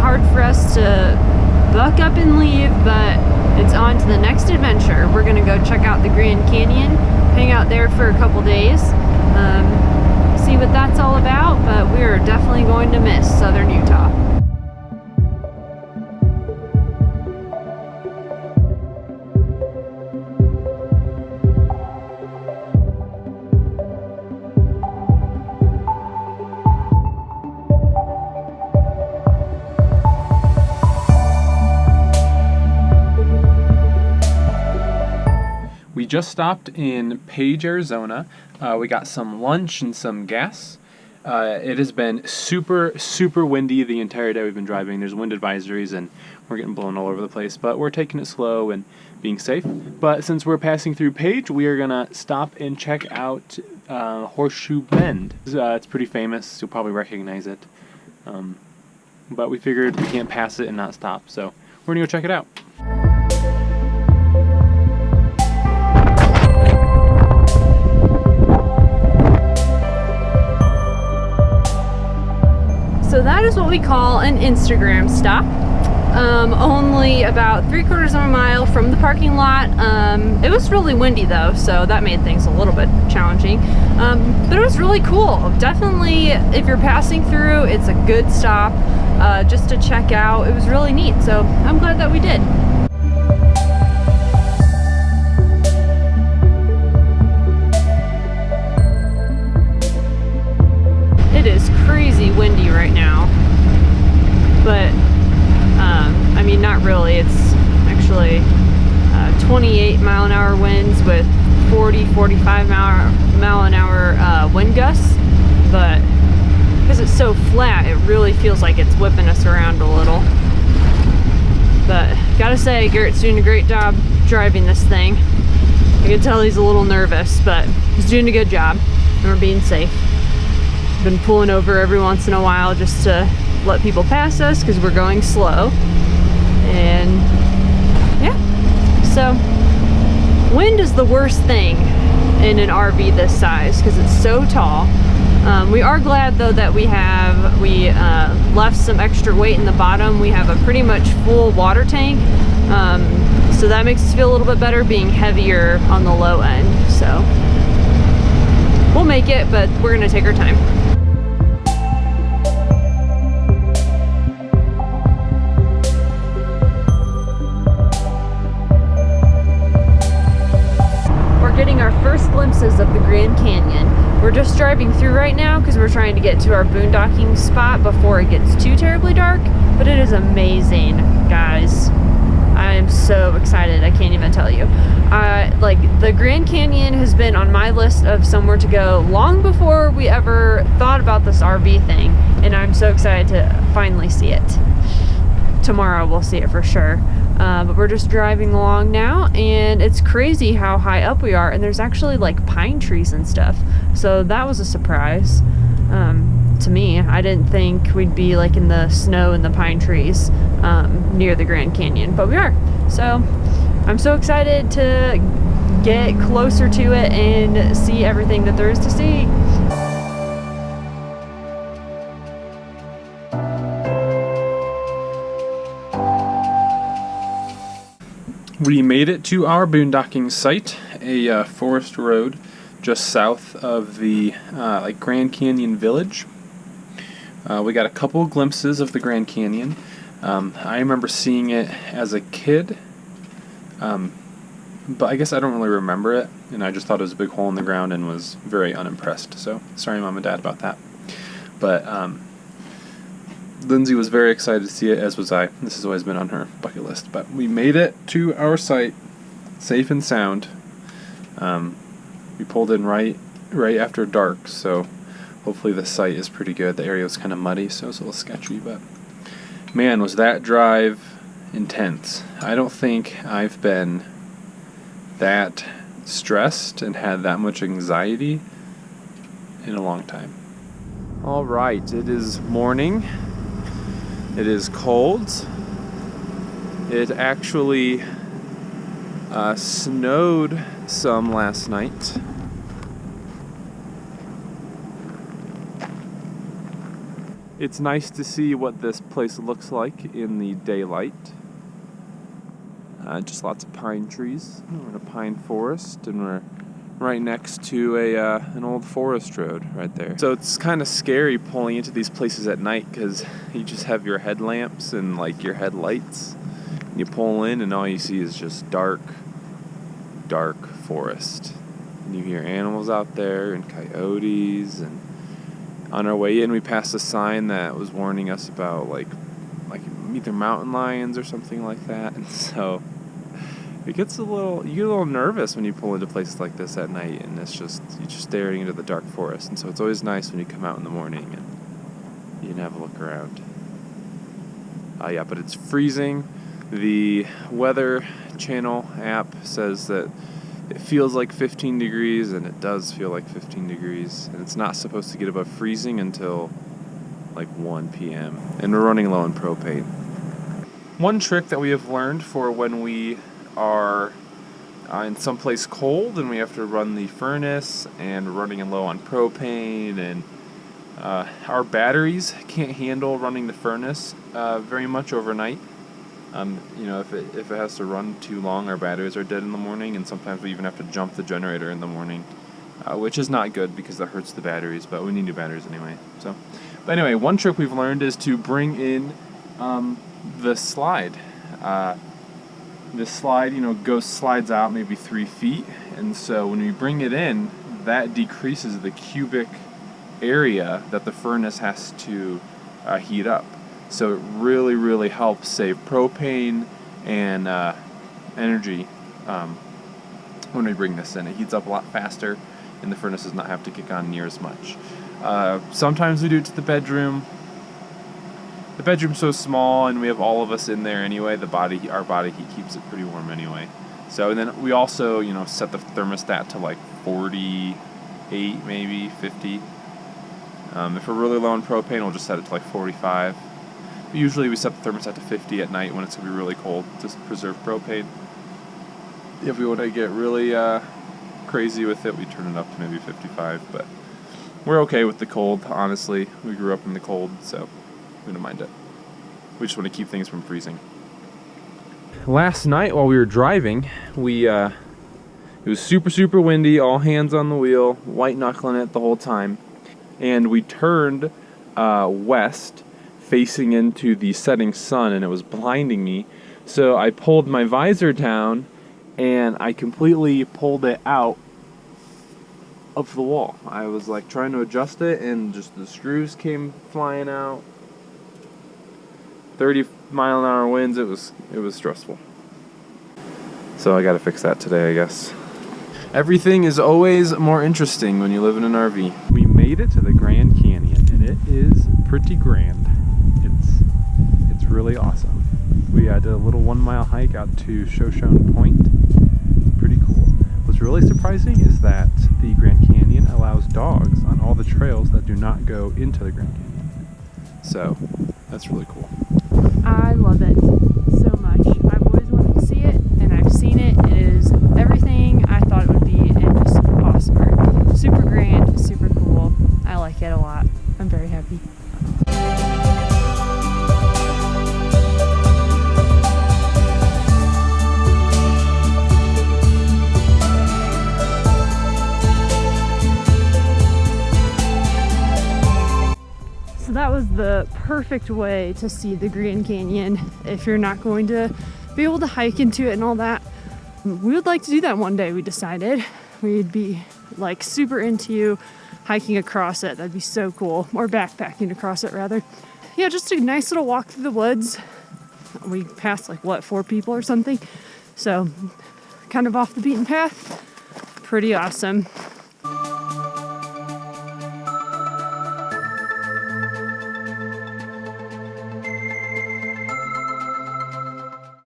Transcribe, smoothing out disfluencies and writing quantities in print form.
hard for us to buck up and leave, but it's on to the next adventure. We're gonna go check out the Grand Canyon, hang out there for a couple days, see what that's all about, but we're definitely going to miss southern Utah. We just stopped in Page, Arizona. We got some lunch and some gas. It has been super windy the entire day we've been driving. There's wind advisories and we're getting blown all over the place, but we're taking it slow and being safe. But since we're passing through Page, we are gonna stop and check out Horseshoe Bend. It's pretty famous, you'll probably recognize it. But we figured we can't pass it and not stop, so we're gonna go check it out. So that is what we call an Instagram stop. Only about 3/4 of a mile from the parking lot. It was really windy though, so that made things a little bit challenging. But it was really cool. Definitely, if you're passing through, it's a good stop just to check out. It was really neat, so I'm glad that we did. It is crazy windy right now, but I mean, not really. It's actually 28 mile an hour winds with 45 mile an hour wind gusts, but because it's so flat, it really feels like it's whipping us around a little. But gotta say, Garrett's doing a great job driving this thing. I can tell he's a little nervous, but he's doing a good job and we're being safe. Been pulling over every once in a while just to let people pass us because we're going slow. And yeah, so wind is the worst thing in an RV this size because it's so tall. We are glad though that we left some extra weight in the bottom. We have a pretty much full water tank, so that makes us feel a little bit better being heavier on the low end. So we'll make it, but we're gonna take our time. Getting our first glimpses of the Grand Canyon. We're just driving through right now because we're trying to get to our boondocking spot before it gets too terribly dark, but it is amazing, guys. I am so excited, I can't even tell you. Like, the Grand Canyon has been on my list of somewhere to go long before we ever thought about this RV thing, and I'm so excited to finally see it. Tomorrow we'll see it for sure. But we're just driving along now, and it's crazy how high up we are, and there's actually like pine trees and stuff, so that was a surprise to me. I didn't think we'd be like in the snow and the pine trees near the Grand Canyon, but we are. So I'm so excited to get closer to it and see everything that there is to see. We made it to our boondocking site, a forest road just south of the like Grand Canyon Village. We got a couple of glimpses of the Grand Canyon. I remember seeing it as a kid, but I guess I don't really remember it, and I just thought it was a big hole in the ground and was very unimpressed. So sorry, Mom and Dad, about that. But Lindsey was very excited to see it, as was I. This has always been on her bucket list. But we made it to our site, safe and sound. We pulled in right after dark, so hopefully the site is pretty good. The area was kind of muddy, so it's a little sketchy, but man, was that drive intense. I don't think I've been that stressed and had that much anxiety in a long time. All right, it is morning. It is cold. It actually snowed some last night. It's nice to see what this place looks like in the daylight. Just lots of pine trees. We're in a pine forest, and we're right next to an old forest road right there. So it's kind of scary pulling into these places at night because you just have your headlamps and like your headlights. And you pull in and all you see is just dark forest. And you hear animals out there and coyotes. And on our way in, we passed a sign that was warning us about like either mountain lions or something like that. And so you get a little nervous when you pull into places like this at night, and you're just staring into the dark forest. And so it's always nice when you come out in the morning and you can have a look around. Yeah, but it's freezing. The Weather Channel app says that it feels like 15 degrees, and it does feel like 15 degrees. And it's not supposed to get above freezing until like 1 p.m. And we're running low on propane. One trick that we have learned for when we are in someplace cold and we have to run the furnace and running low on propane, and our batteries can't handle running the furnace very much overnight. If it has to run too long, our batteries are dead in the morning, and sometimes we even have to jump the generator in the morning, which is not good because that hurts the batteries, but we need new batteries anyway. But anyway, one trick we've learned is to bring in the slide. This slide, slides out maybe 3 feet, and so when we bring it in, that decreases the cubic area that the furnace has to heat up. So it really, really helps save propane and energy when we bring this in. It heats up a lot faster, and the furnace does not have to kick on near as much. Sometimes we do it to the bedroom. The bedroom's so small, and we have all of us in there anyway. Our body heat keeps it pretty warm anyway. So, and then we also, set the thermostat to like 48, maybe 50. If we're really low on propane, we'll just set it to like 45. But usually we set the thermostat to 50 at night when it's going to be really cold to preserve propane. If we want to get really crazy with it, we turn it up to maybe 55. But we're okay with the cold, honestly. We grew up in the cold, so we don't mind it. We just want to keep things from freezing. Last night while we were driving, it was super, super windy, all hands on the wheel, white knuckling it the whole time. And we turned west, facing into the setting sun, and it was blinding me. So I pulled my visor down, and I completely pulled it out of the wall. I was like trying to adjust it, and just the screws came flying out. 30-mile-an-hour winds. It was stressful. So I got to fix that today, I guess. Everything is always more interesting when you live in an RV. We made it to the Grand Canyon, and it is pretty grand. It's really awesome. We did a little 1-mile hike out to Shoshone Point. It's pretty cool. What's really surprising is that the Grand Canyon allows dogs on all the trails that do not go into the Grand Canyon. So that's really cool. I love it so much. I've always wanted to see it, and I've seen it. It is everything I thought it would be, and just awesomer. Super grand, super cool. I like it a lot. I'm very happy. So that was the perfect way to see the Grand Canyon if you're not going to be able to hike into it and all that. We would like to do that one day, we decided. We'd be like super into hiking across it. That'd be so cool. Or backpacking across it rather. Yeah, just a nice little walk through the woods. We passed like 4 people or something. So kind of off the beaten path. Pretty awesome.